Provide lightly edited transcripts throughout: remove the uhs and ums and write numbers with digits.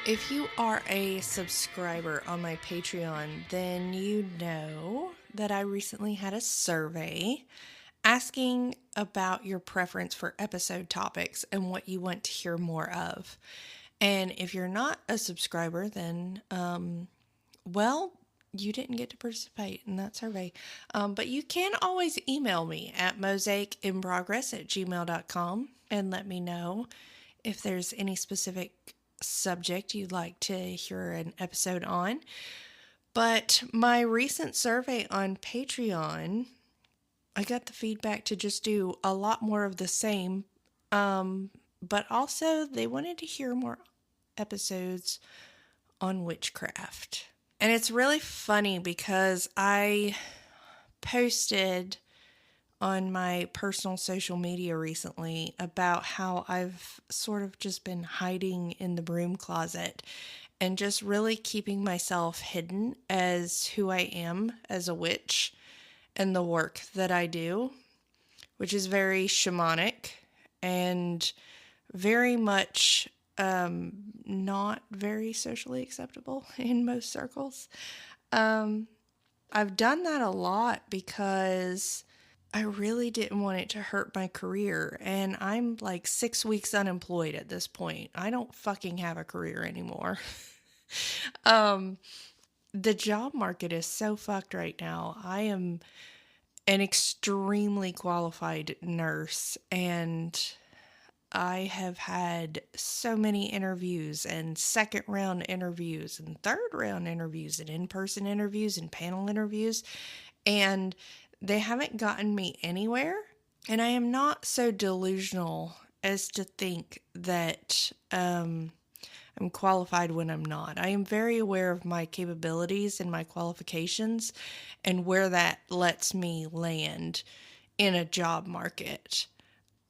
If you are a subscriber on my Patreon, then you know that I recently had a survey asking about your preference for episode topics and what you want to hear more of. And if you're not a subscriber, then, well, you didn't get to participate in that survey. But you can always email me at mosaicinprogress@gmail.com and let me know if there's any specific subject you'd like to hear an episode on. But my recent survey on Patreon, I got the feedback to just do a lot more of the same. But also they wanted to hear more episodes on witchcraft. And it's really funny because I posted on my personal social media recently about how I've sort of just been hiding in the broom closet and just really keeping myself hidden as who I am as a witch and the work that I do, which is very shamanic and very much not very socially acceptable in most circles. I've done that a lot because I really didn't want it to hurt my career, and I'm like 6 weeks unemployed at this point. I don't fucking have a career anymore. The job market is so fucked right now. I am an extremely qualified nurse, and I have had so many interviews and second round interviews and third round interviews and in-person interviews and panel interviews, and they haven't gotten me anywhere. And I am not so delusional as to think that I'm qualified when I'm not. I am very aware of my capabilities and my qualifications and where that lets me land in a job market.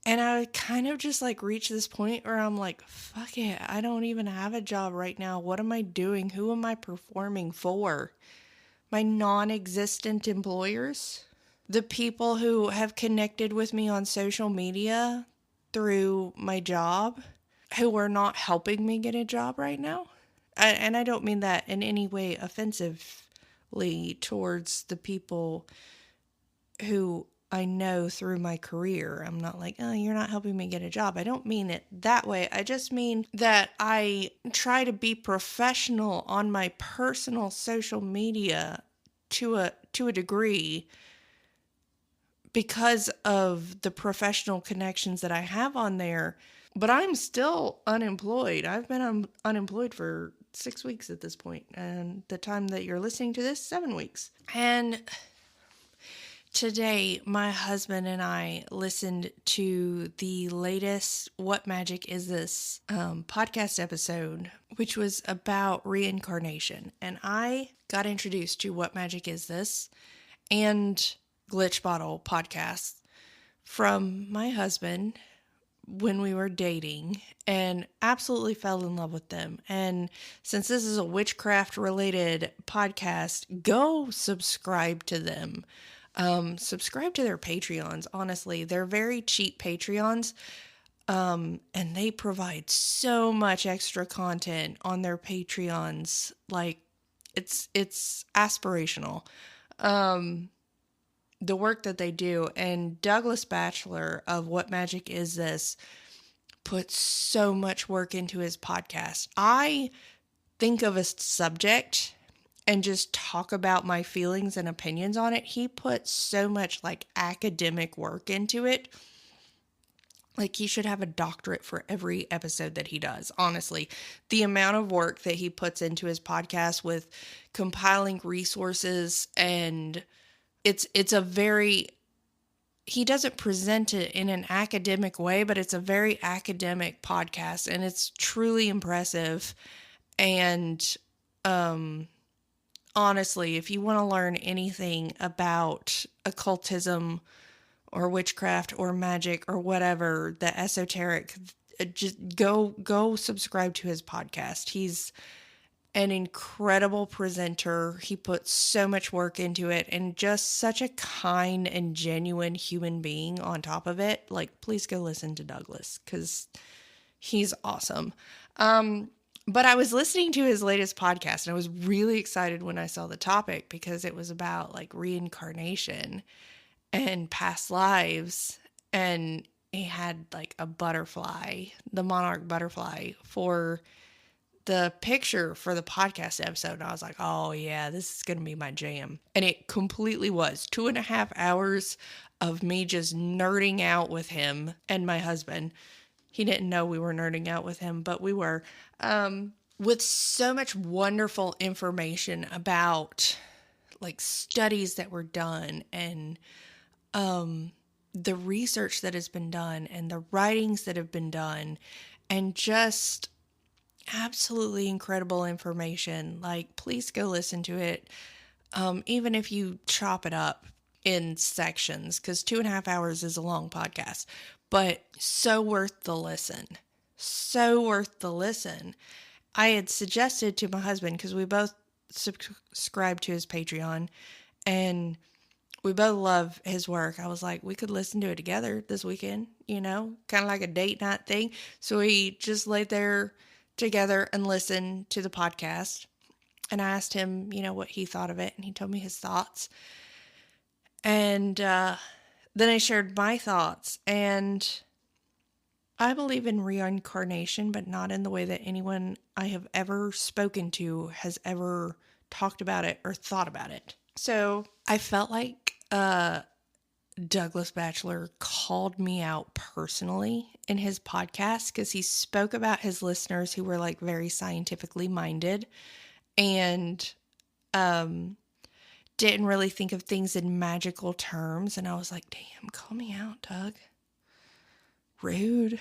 And I kind of just like reach this point where I'm like, fuck it, I don't even have a job right now. What am I doing? Who am I performing for? My non-existent employers? The people who have connected with me on social media through my job, who are not helping me get a job right now? And I don't mean that in any way offensively towards the people who I know through my career. I'm not like, oh, you're not helping me get a job. I don't mean it that way. I just mean that I try to be professional on my personal social media to a degree because of the professional connections that I have on there. But I'm still unemployed. I've been unemployed for 6 weeks at this point, and the time that you're listening to this, 7 weeks. And today, my husband and I listened to the latest What Magic Is This podcast episode, which was about reincarnation. And I got introduced to What Magic Is This and Glitch Bottle podcasts from my husband when we were dating and absolutely fell in love with them. And since this is a witchcraft related podcast, go subscribe to them. Subscribe to their Patreons. Honestly, they're very cheap Patreons. And they provide so much extra content on their Patreons. Like it's aspirational. The work that they do. And Douglas Bachelor of What Magic Is This puts so much work into his podcast. I think of a subject and just talk about my feelings and opinions on it. He puts so much like academic work into it. Like he should have a doctorate for every episode that he does. Honestly, the amount of work that he puts into his podcast with compiling resources, and it's a very, he doesn't present it in an academic way, but it's a very academic podcast, and it's truly impressive. And honestly, if you want to learn anything about occultism or witchcraft or magic or whatever, the esoteric, just go subscribe to his podcast. He's an incredible presenter. He puts so much work into it, and just such a kind and genuine human being on top of it. Like, please go listen to Douglas because he's awesome. But I was listening to his latest podcast and I was really excited when I saw the topic because it was about like reincarnation and past lives. And he had like a butterfly, the monarch butterfly, for the picture for the podcast episode. And I was like, oh yeah, this is going to be my jam. And it completely was 2.5 hours of me just nerding out with him and my husband. He didn't know we were nerding out with him, but we were. With so much wonderful information about like studies that were done and the research that has been done and the writings that have been done and just absolutely incredible information. Like, please go listen to it. Even if you chop it up in sections, because 2.5 hours is a long podcast, but so worth the listen. So worth the listen. I had suggested to my husband, because we both subscribe to his Patreon and we both love his work. I was like, we could listen to it together this weekend, kind of like a date night thing. So we just laid there together and listened to the podcast. And I asked him, what he thought of it. And he told me his thoughts. And then I shared my thoughts. And I believe in reincarnation, but not in the way that anyone I have ever spoken to has ever talked about it or thought about it. So I felt like Douglas Bachelor called me out personally in his podcast because he spoke about his listeners who were like very scientifically minded and didn't really think of things in magical terms. And I was like, damn, call me out, Doug. Rude.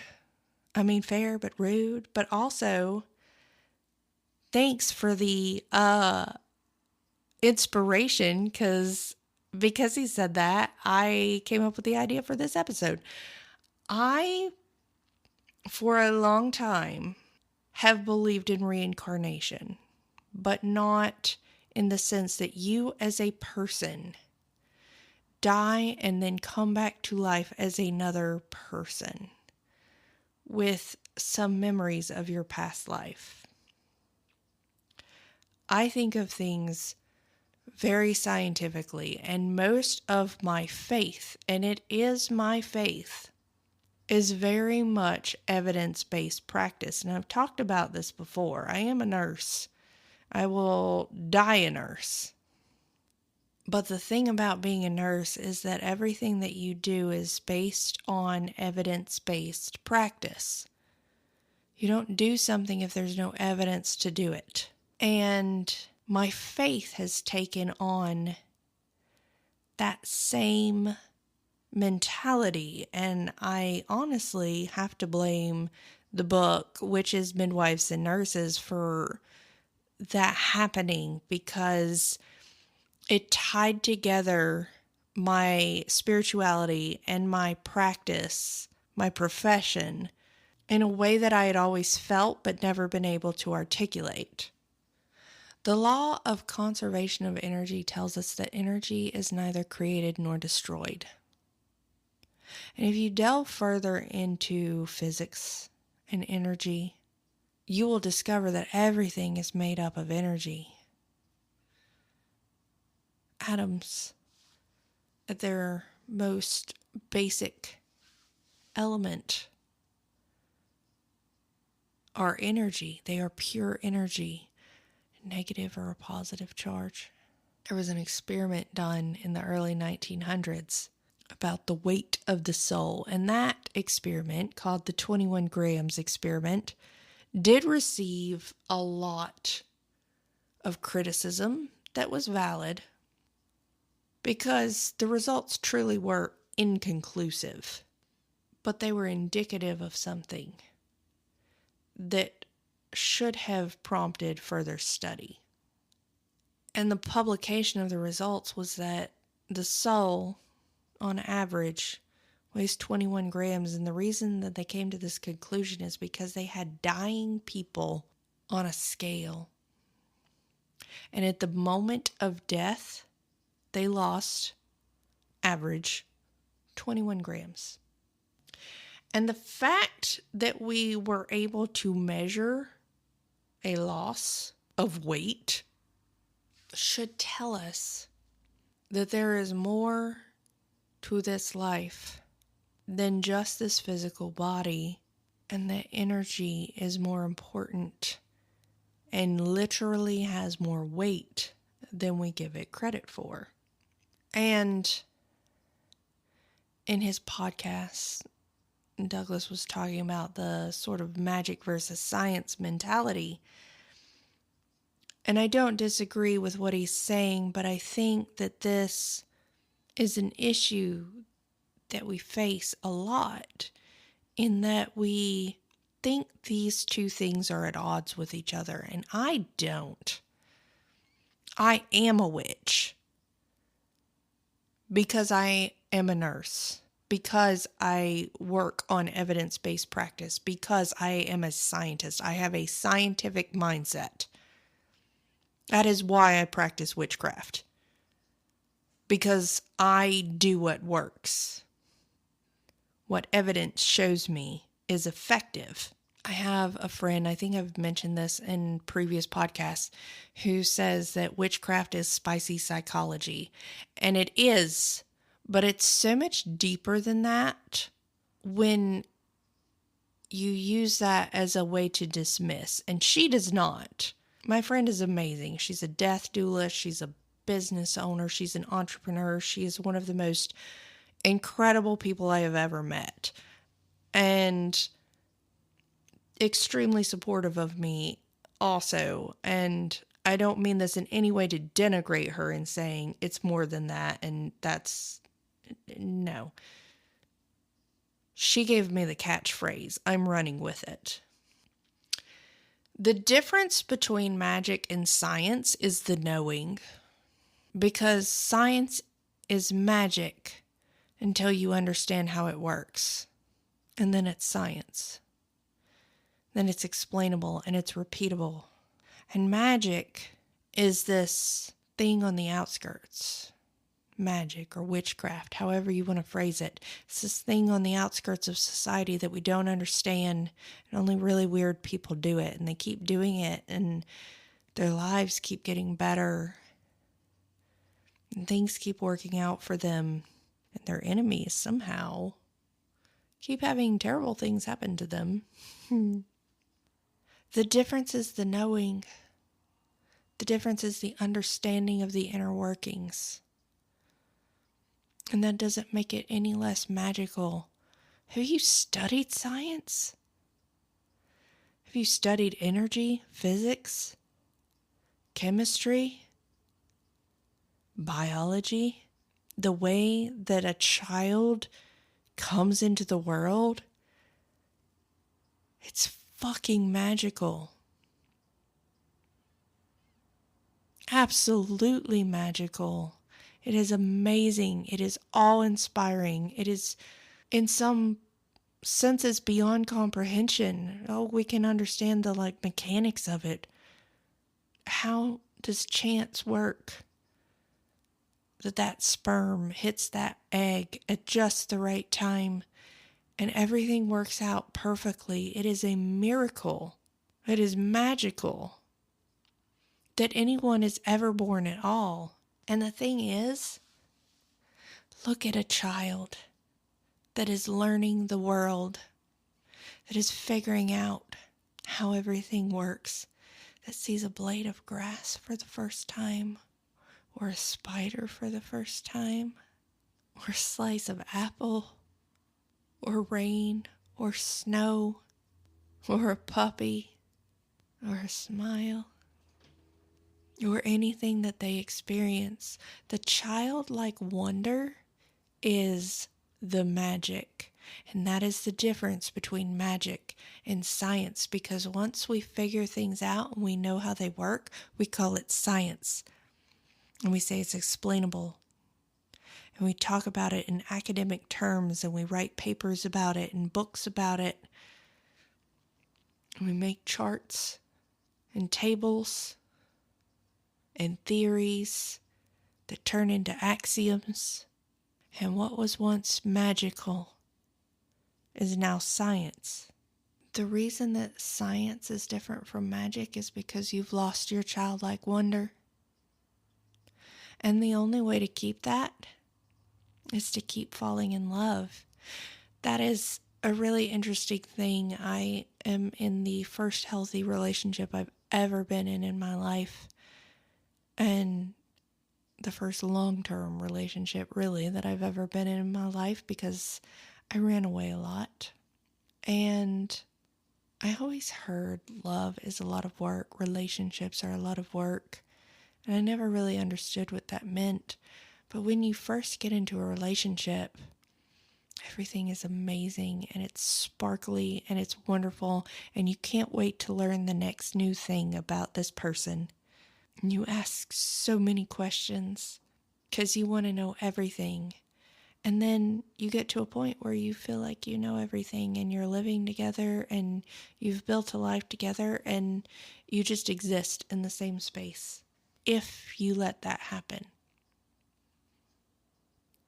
I mean, fair, but rude. But also, thanks for the inspiration, because he said that, I came up with the idea for this episode. I, for a long time, have believed in reincarnation, but not in the sense that you as a person die and then come back to life as another person with some memories of your past life. I think of things very scientifically, and most of my faith, and it is my faith, is very much evidence-based practice. And I've talked about this before. I am a nurse. I will die a nurse. But the thing about being a nurse is that everything that you do is based on evidence-based practice. You don't do something if there's no evidence to do it. And my faith has taken on that same mentality. And I honestly have to blame the book, which is Midwives and Nurses, for that happening, because it tied together my spirituality and my practice, my profession, in a way that I had always felt but never been able to articulate. The law of conservation of energy tells us that energy is neither created nor destroyed. And if you delve further into physics and energy, you will discover that everything is made up of energy. Atoms, at their most basic element, are energy. They are pure energy, negative or a positive charge. There was an experiment done in the early 1900s about the weight of the soul, and that experiment, called the 21 grams experiment, did receive a lot of criticism that was valid, because the results truly were inconclusive, but they were indicative of something that should have prompted further study. And the publication of the results was that the soul, on average, weighs 21 grams. And the reason that they came to this conclusion is because they had dying people on a scale. And at the moment of death, they lost, average, 21 grams. And the fact that we were able to measure a loss of weight should tell us that there is more to this life than just this physical body, and that energy is more important and literally has more weight than we give it credit for. And in his podcast, Douglas was talking about the sort of magic versus science mentality. And I don't disagree with what he's saying, but I think that this is an issue that we face a lot, in that we think these two things are at odds with each other, and I don't. I am a witch because I am a nurse, because I work on evidence-based practice, because I am a scientist. I have a scientific mindset. That is why I practice witchcraft, because I do what works. What evidence shows me is effective. I have a friend, I think I've mentioned this in previous podcasts, who says that witchcraft is spicy psychology. And it is, but it's so much deeper than that when you use that as a way to dismiss. And she does not. My friend is amazing. She's a death doula. She's a business owner. She's an entrepreneur. She is one of the most incredible people I have ever met. And extremely supportive of me also. And I don't mean this in any way to denigrate her in saying it's more than that. And that's, no. She gave me the catchphrase. I'm running with it. The difference between magic and science is the knowing. Because science is magic until you understand how it works. And then it's science. Then it's explainable and it's repeatable. And magic is this thing on the outskirts. Magic or witchcraft, however you want to phrase it. It's this thing on the outskirts of society that we don't understand, and only really weird people do it, and they keep doing it, and their lives keep getting better, and things keep working out for them, and their enemies somehow keep having terrible things happen to them. The difference is the knowing. The difference is the understanding of the inner workings. And that doesn't make it any less magical. Have you studied science? Have you studied energy, physics, chemistry, biology? The way that a child comes into the world? It's fucking magical. Absolutely magical. It is amazing. It is awe-inspiring. It is, in some senses, beyond comprehension. Oh, we can understand the mechanics of it. How does chance work? That sperm hits that egg at just the right time, and everything works out perfectly. It is a miracle. It is magical that anyone is ever born at all. And the thing is, look at a child that is learning the world, that is figuring out how everything works, that sees a blade of grass for the first time, or a spider for the first time, or a slice of apple, or rain, or snow, or a puppy, or a smile, or anything that they experience. The childlike wonder is the magic. And that is the difference between magic and science, because once we figure things out and we know how they work, we call it science. And we say it's explainable. And we talk about it in academic terms, and we write papers about it and books about it. And we make charts and tables and theories that turn into axioms. And what was once magical is now science. The reason that science is different from magic is because you've lost your childlike wonder. And the only way to keep that is to keep falling in love. That is a really interesting thing. I am in the first healthy relationship I've ever been in my life. And the first long-term relationship, really, that I've ever been in my life, because I ran away a lot. And I always heard love is a lot of work, relationships are a lot of work, and I never really understood what that meant. But when you first get into a relationship, everything is amazing, and it's sparkly, and it's wonderful, and you can't wait to learn the next new thing about this person. And you ask so many questions because you want to know everything. And then you get to a point where you feel like you know everything, and you're living together, and you've built a life together, and you just exist in the same space, if you let that happen.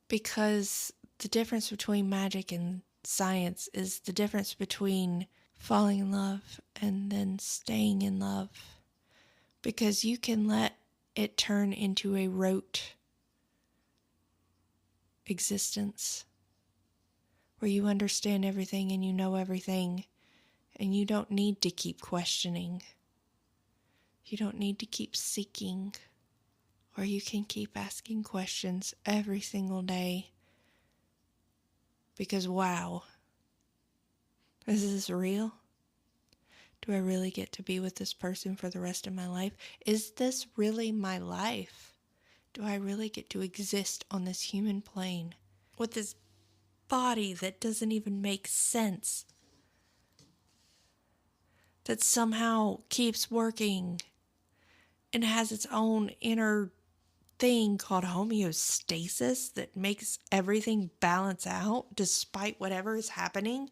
Because the difference between magic and science is the difference between falling in love and then staying in love. Because you can let it turn into a rote existence where you understand everything and you know everything, and you don't need to keep questioning. You don't need to keep seeking, or you can keep asking questions every single day. Because wow, is this real? Do I really get to be with this person for the rest of my life? Is this really my life? Do I really get to exist on this human plane with this body that doesn't even make sense, that somehow keeps working and has its own inner thing called homeostasis that makes everything balance out despite whatever is happening?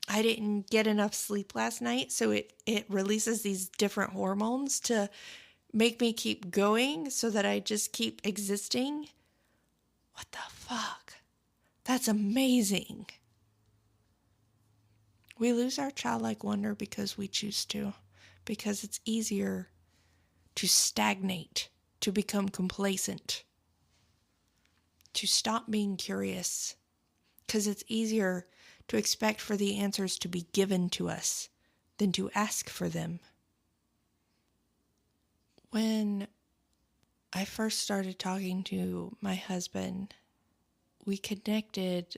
I didn't get enough sleep last night, so it releases these different hormones to make me keep going so that I just keep existing. What the fuck? That's amazing. We lose our childlike wonder because we choose to, because it's easier to stagnate, to become complacent, to stop being curious, because it's easier to expect for the answers to be given to us than to ask for them. When I first started talking to my husband, we connected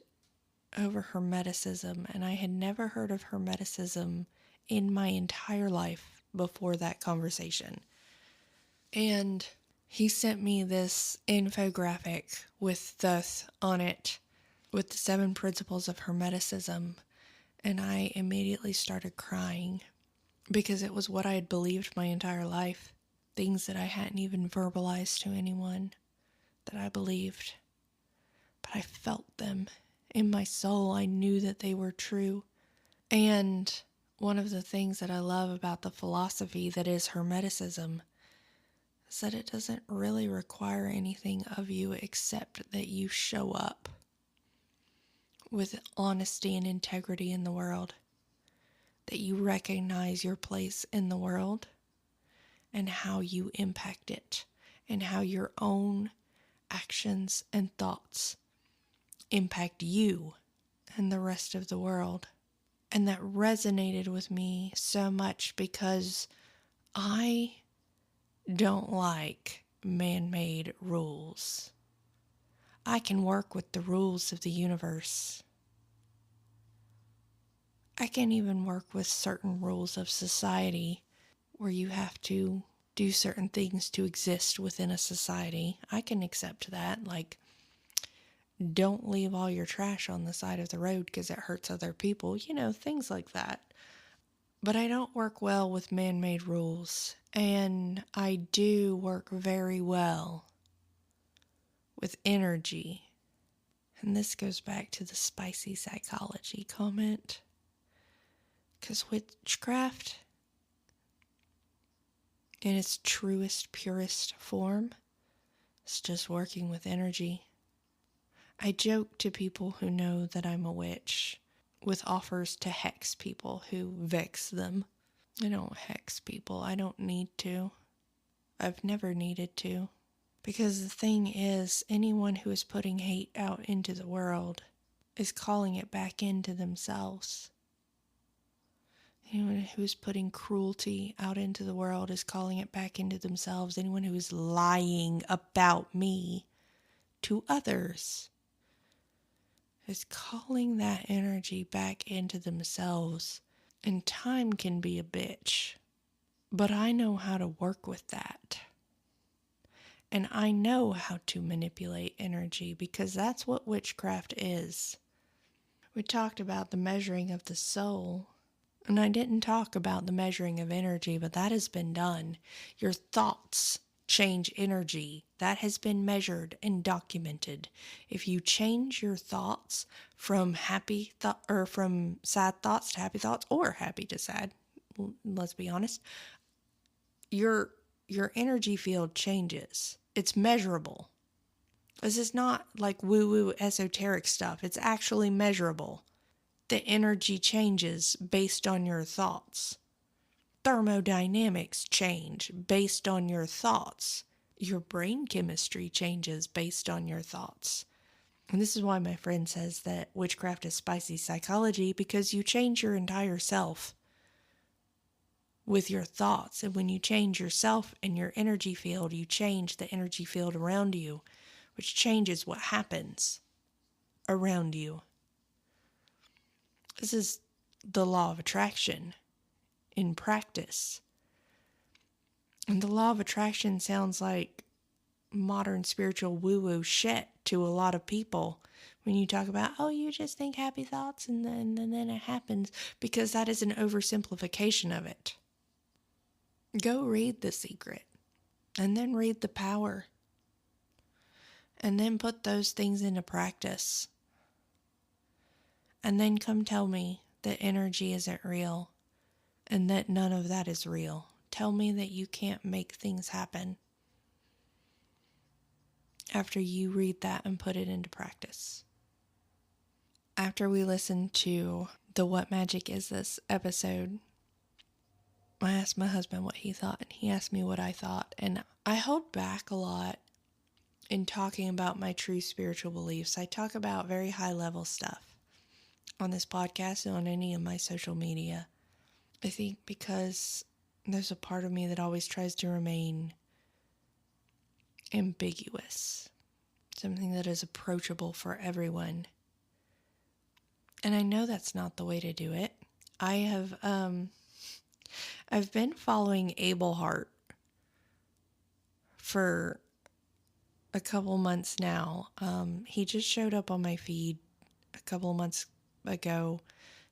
over Hermeticism, and I had never heard of Hermeticism in my entire life before that conversation. And he sent me this infographic with Thoth on it, with the 7 principles of Hermeticism, and I immediately started crying because it was what I had believed my entire life, things that I hadn't even verbalized to anyone that I believed, but I felt them in my soul. I knew that they were true. And one of the things that I love about the philosophy that is Hermeticism is that it doesn't really require anything of you except that you show up with honesty and integrity in the world, that you recognize your place in the world and how you impact it, and how your own actions and thoughts impact you and the rest of the world. And that resonated with me so much because I don't like man-made rules. I can work with the rules of the universe. I can even work with certain rules of society where you have to do certain things to exist within a society. I can accept that, like, don't leave all your trash on the side of the road because it hurts other people, things like that. But I don't work well with man-made rules, and I do work very well with energy. And this goes back to the spicy psychology comment, because witchcraft, in its truest, purest form, is just working with energy. I joke to people who know that I'm a witch with offers to hex people who vex them. I don't hex people. I don't need to. I've never needed to. Because the thing is, anyone who is putting hate out into the world is calling it back into themselves. Anyone who is putting cruelty out into the world is calling it back into themselves. Anyone who is lying about me to others is calling that energy back into themselves. And time can be a bitch. But I know how to work with that. And I know how to manipulate energy because that's what witchcraft is. We talked about the measuring of the soul. And I didn't talk about the measuring of energy, but that has been done. Your thoughts change energy. That has been measured and documented. If you change your thoughts from from sad thoughts to happy thoughts, or happy to sad, let's be honest, your energy field changes. It's measurable. This is not like woo-woo esoteric stuff. It's actually measurable. The energy changes based on your thoughts. Thermodynamics change based on your thoughts. Your brain chemistry changes based on your thoughts. And this is why my friend says that witchcraft is spicy psychology, because you change your entire self with your thoughts. And when you change yourself and your energy field, you change the energy field around you, which changes what happens around you. This is the law of attraction in practice. And the law of attraction sounds like modern spiritual woo-woo shit to a lot of people when you talk about, oh, you just think happy thoughts and then it happens, because that is an oversimplification of it. Go read The Secret, and then read The Power, and then put those things into practice. And then come tell me that energy isn't real and that none of that is real. Tell me that you can't make things happen after you read that and put it into practice. After we listened to the What Magic Is This episode, I asked my husband what he thought, and he asked me what I thought. And I hold back a lot in talking about my true spiritual beliefs. I talk about very high level stuff on this podcast and on any of my social media. I think because there's a part of me that always tries to remain ambiguous, something that is approachable for everyone. And I know that's not the way to do it. I've been following Abel Hart for a couple months now. He just showed up on my feed a couple of months ago,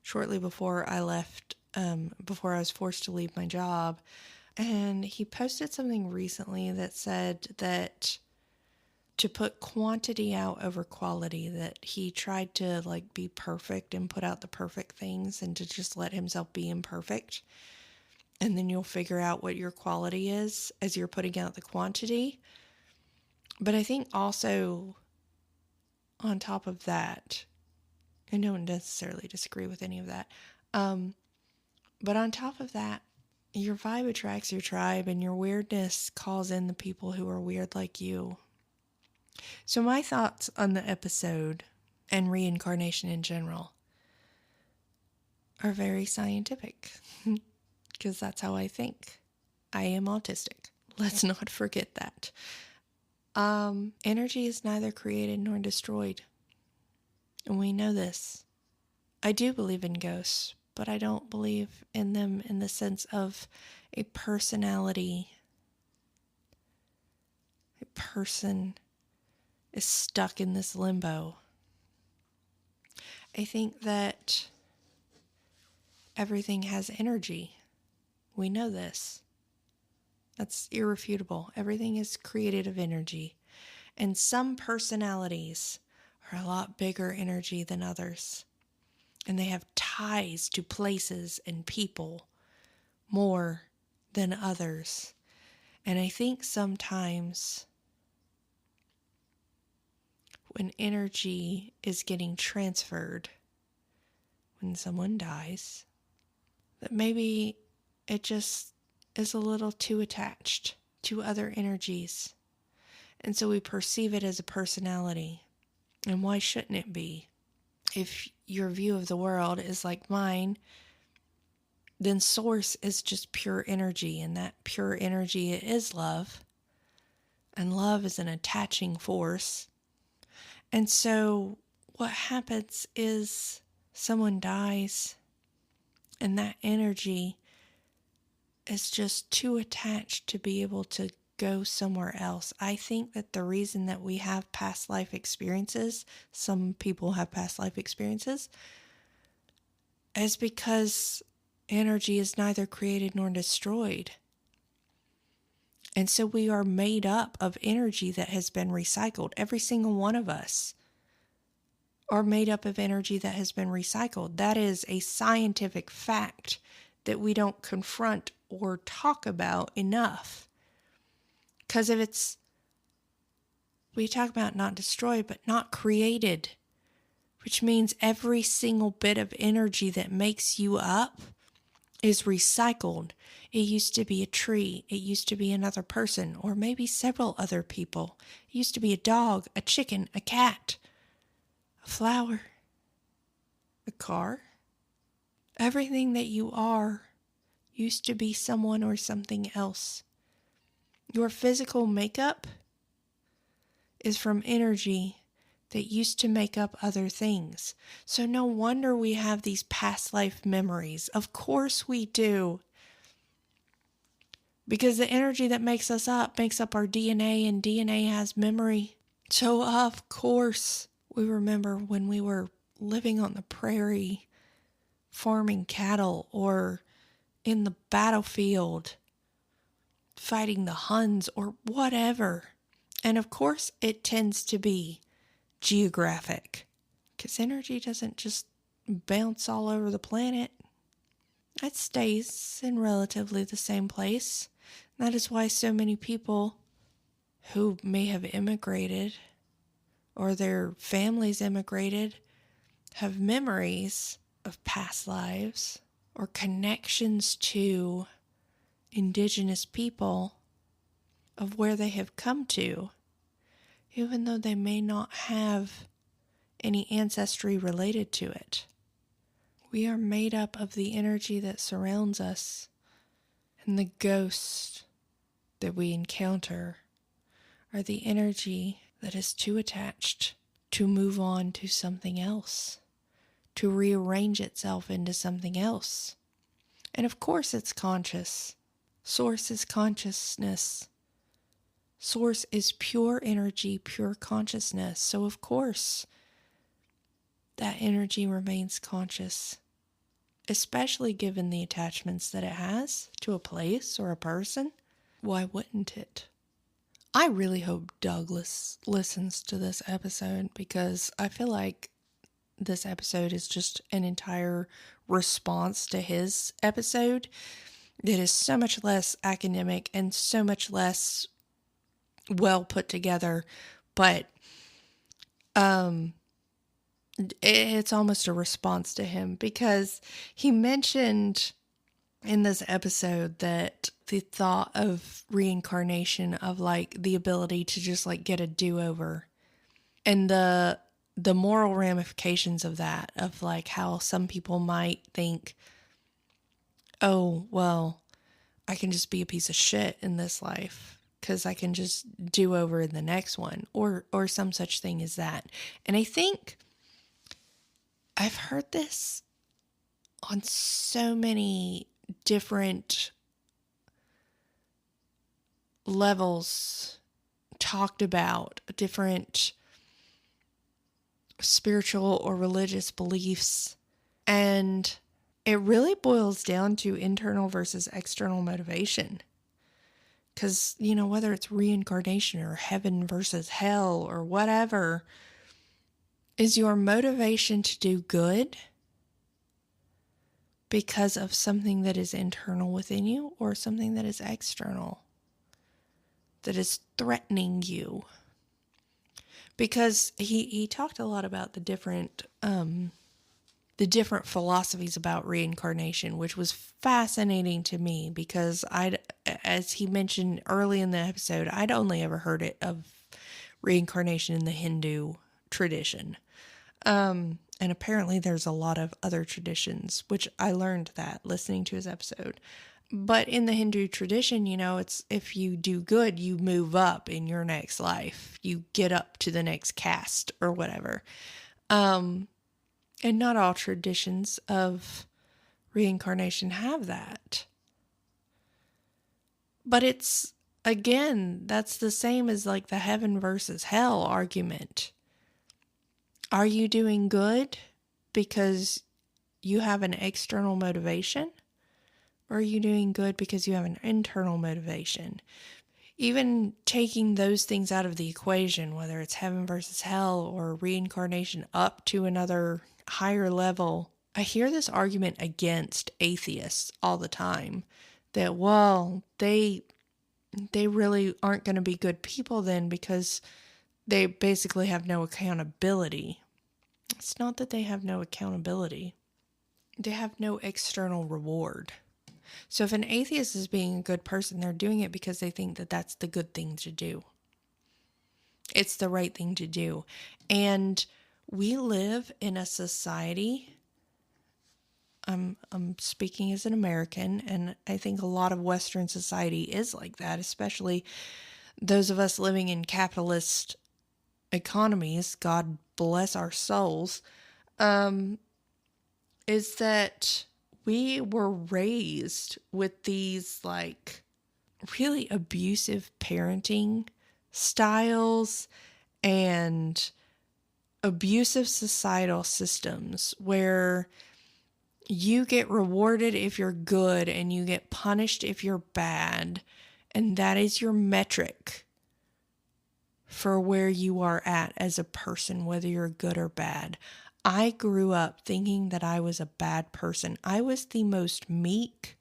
shortly before I left, before I was forced to leave my job. And he posted something recently that said that to put quantity out over quality, that he tried to like be perfect and put out the perfect things and to just let himself be imperfect. And then you'll figure out what your quality is as you're putting out the quantity. But I think also on top of that, I don't necessarily disagree with any of that. But on top of that, your vibe attracts your tribe, and your weirdness calls in the people who are weird like you. So my thoughts on the episode and reincarnation in general are very scientific, because that's how I think. I am autistic. Let's not forget that. Energy is neither created nor destroyed. And we know this. I do believe in ghosts, but I don't believe in them in the sense of a personality. A person is stuck in this limbo. I think that everything has energy. We know this. That's irrefutable. Everything is created of energy. And some personalities are a lot bigger energy than others. And they have ties to places and people more than others. And I think sometimes when energy is getting transferred, when someone dies, that maybe it just is a little too attached to other energies. And so we perceive it as a personality. And why shouldn't it be? If your view of the world is like mine, then source is just pure energy, and that pure energy is love. And love is an attaching force. And so what happens is someone dies, and that energy is just too attached to be able to go somewhere else. I think that the reason that we have past life experiences, some people have past life experiences, is because energy is neither created nor destroyed. And so we are made up of energy that has been recycled. Every single one of us are made up of energy that has been recycled. That is a scientific fact that we don't confront or talk about enough. Because if we talk about not destroyed, but not created, which means every single bit of energy that makes you up is recycled. It used to be a tree. It used to be another person, or maybe several other people. It used to be a dog, a chicken, a cat, a flower, a car. Everything that you are used to be someone or something else. Your physical makeup is from energy that used to make up other things. So no wonder we have these past life memories. Of course we do. Because the energy that makes us up makes up our DNA, and DNA has memory. So of course we remember when we were living on the prairie, farming cattle, or in the battlefield, fighting the Huns, or whatever. And of course it tends to be geographic, because energy doesn't just bounce all over the planet. It stays in relatively the same place. That is why so many people who may have immigrated or their families immigrated have memories of past lives or connections to indigenous people of where they have come to, even though they may not have any ancestry related to it. We are made up of the energy that surrounds us, and the ghosts that we encounter are the energy that is too attached to move on to something else, to rearrange itself into something else. And of course it's conscious. Source is consciousness. Source is pure energy, pure consciousness. So of course that energy remains conscious, especially given the attachments that it has to a place or a person. Why wouldn't it? I really hope Douglas listens to this episode, because I feel like this episode is just an entire response to his episode that is so much less academic and so much less well put together, but it's almost a response to him, because he mentioned in this episode that the thought of reincarnation, of like the ability to just like get a do-over, and the moral ramifications of that, of like how some people might think, oh, well, I can just be a piece of shit in this life because I can just do over in the next one, or some such thing as that. And I think I've heard this on so many different levels, talked about different spiritual or religious beliefs, and it really boils down to internal versus external motivation. Because, whether it's reincarnation or heaven versus hell or whatever, is your motivation to do good because of something that is internal within you, or something that is external, that is threatening you? Because he talked a lot about the different the different philosophies about reincarnation, which was fascinating to me because as he mentioned early in the episode, I'd only ever heard it of reincarnation in the Hindu tradition. And apparently there's a lot of other traditions, which I learned that listening to his episode. But in the Hindu tradition, it's if you do good, you move up in your next life. You get up to the next caste or whatever. And not all traditions of reincarnation have that. But it's, again, that's the same as like the heaven versus hell argument. Are you doing good because you have an external motivation? Or are you doing good because you have an internal motivation? Even taking those things out of the equation, whether it's heaven versus hell or reincarnation up to another higher level, I hear this argument against atheists all the time that, well, they really aren't going to be good people then because they basically have no accountability. It's not that they have no accountability. They have no external reward. So if an atheist is being a good person, they're doing it because they think that that's the good thing to do. It's the right thing to do. And we live in a society, I'm speaking as an American, and I think a lot of Western society is like that, especially those of us living in capitalist economies, God bless our souls, is that we were raised with these like really abusive parenting styles and abusive societal systems where you get rewarded if you're good and you get punished if you're bad. And that is your metric for where you are at as a person, whether you're good or bad. I grew up thinking that I was a bad person. I was the most meek,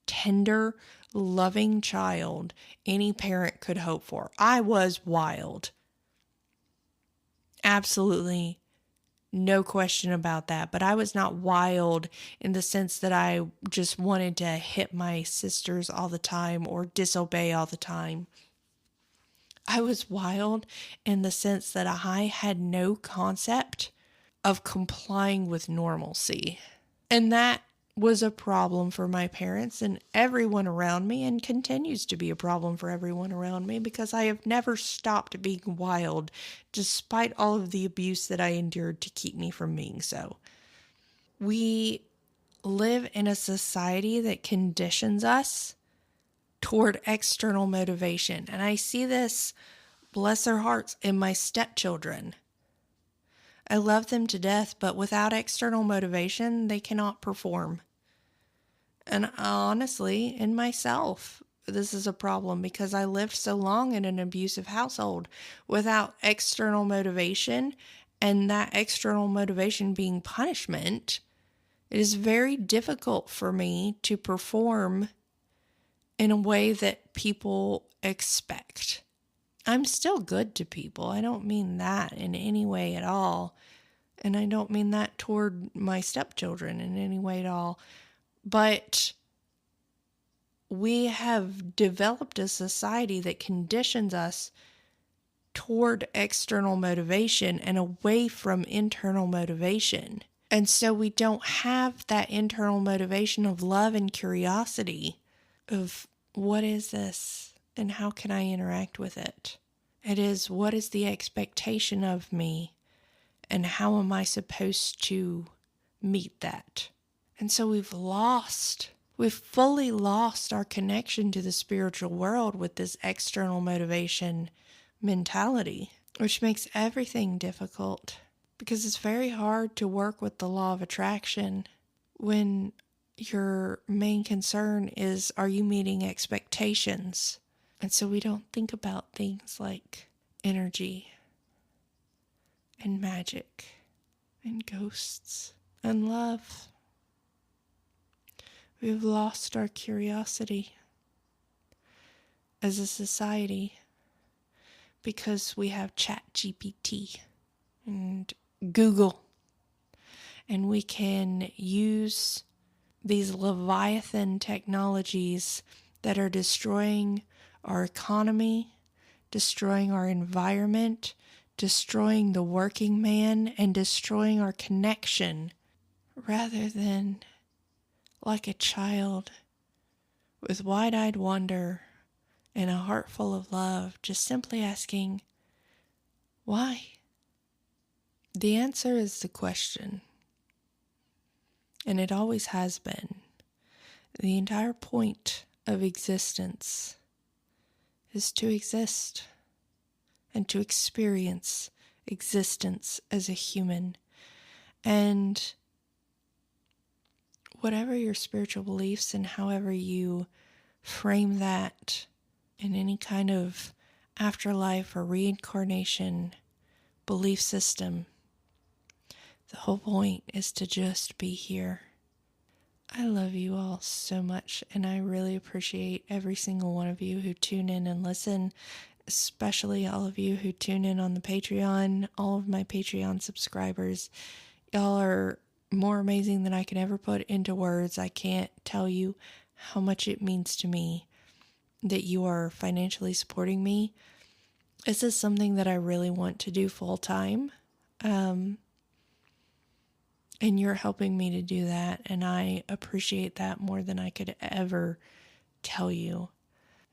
tender, loving child any parent could hope for. I was wild. Absolutely no question about that. But I was not wild in the sense that I just wanted to hit my sisters all the time or disobey all the time. I was wild in the sense that I had no concept of complying with normalcy. And that was a problem for my parents and everyone around me, and continues to be a problem for everyone around me because I have never stopped being wild despite all of the abuse that I endured to keep me from being so. We live in a society that conditions us toward external motivation. And I see this, bless their hearts, in my stepchildren. I love them to death, but without external motivation, they cannot perform. And honestly, in myself, this is a problem because I lived so long in an abusive household without external motivation, and that external motivation being punishment. It is very difficult for me to perform in a way that people expect. I'm still good to people. I don't mean that in any way at all. And I don't mean that toward my stepchildren in any way at all. But we have developed a society that conditions us toward external motivation and away from internal motivation. And so we don't have that internal motivation of love and curiosity of what is this and how can I interact with it? It is, what is the expectation of me and how am I supposed to meet that? And so we've fully lost our connection to the spiritual world with this external motivation mentality, which makes everything difficult because it's very hard to work with the law of attraction when your main concern is, are you meeting expectations? And so we don't think about things like energy and magic and ghosts and love. We've lost our curiosity as a society because we have ChatGPT and Google and we can use these Leviathan technologies that are destroying our economy, destroying our environment, destroying the working man, and destroying our connection, rather than, like a child, with wide-eyed wonder and a heart full of love, just simply asking, why? The answer is the question, and it always has been. The entire point of existence is to exist and to experience existence as a human. And whatever your spiritual beliefs and however you frame that in any kind of afterlife or reincarnation belief system, the whole point is to just be here. I love you all so much, and I really appreciate every single one of you who tune in and listen, especially all of you who tune in on the Patreon, all of my Patreon subscribers. Y'all are more amazing than I can ever put into words. I can't tell you how much it means to me that you are financially supporting me. This is something that I really want to do full time. And you're helping me to do that, and I appreciate that more than I could ever tell you.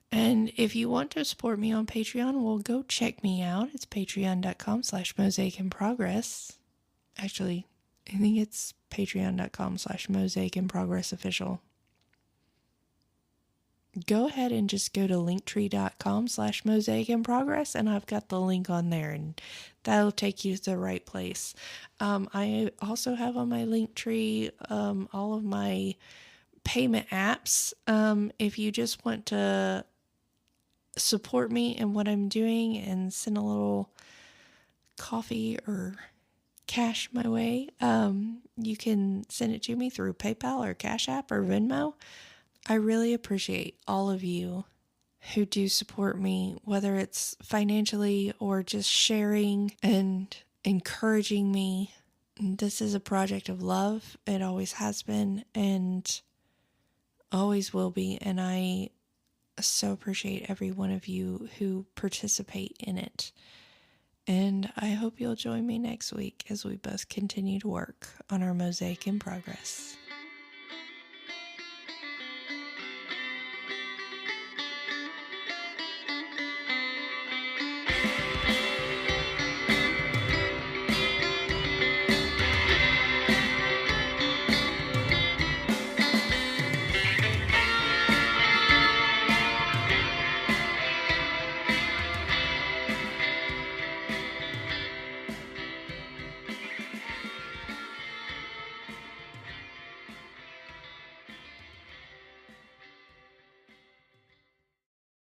And if you want to support me on Patreon, well, go check me out. It's patreon.com/mosaicinprogress. Actually, I think it's patreon.com/mosaicinprogressofficial. Go ahead and just go to linktree.com/mosaicinprogress, and I've got the link on there, and that'll take you to the right place. I also have on my Linktree all of my payment apps. If you just want to support me in what I'm doing and send a little coffee or cash my way, you can send it to me through PayPal or Cash App or Venmo. I really appreciate all of you who do support me, whether it's financially or just sharing and encouraging me. This is a project of love. It always has been and always will be. And I so appreciate every one of you who participate in it. And I hope you'll join me next week as we both continue to work on our mosaic in progress.